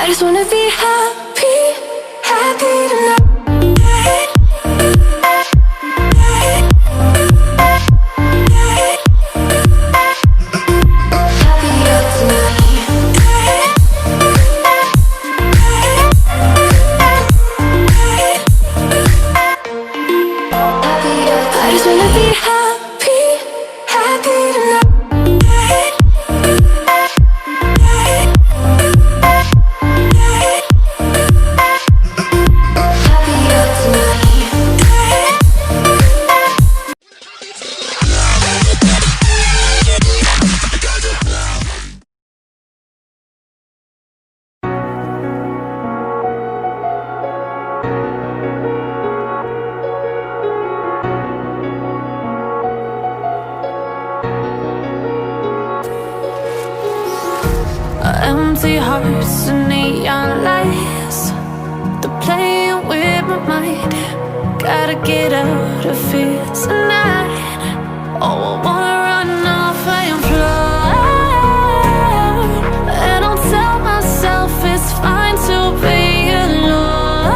I just wanna be happy, happy tonight. I just wanna be happy, happy tonight. Empty hearts and neon lights, they're playing with my mind. Gotta get out of here tonight. Oh, I wanna run off and fly. And I'll tell myself it's fine to be alone,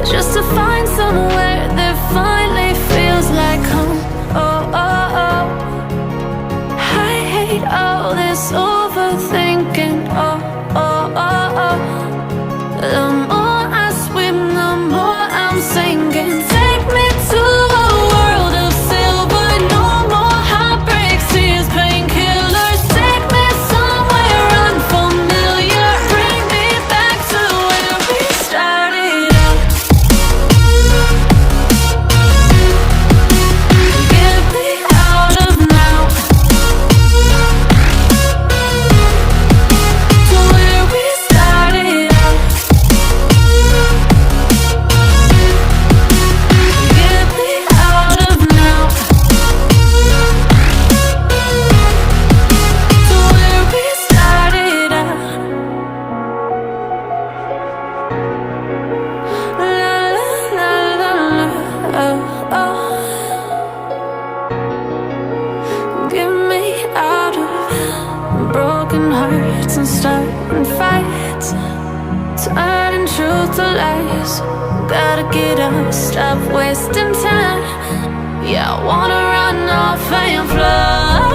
just to find somewhere that finally feels like home. Oh, oh, oh. I hate all this overthinking. Oh, oh, oh, oh. The more I swim, the more I'm sinking. Take me to a world of silver. No more heartbreaks, tears, painkillers. Take me somewhere unfamiliar. Bring me back to where we started out. Get me out of now, to where we started out. Get me out of now, to where we started out. La la la la la, oh, oh. Get me out of broken hearts and starting fights, turning truth to lies. Gotta get up, stop wasting time. Yeah, I wanna run off and fly.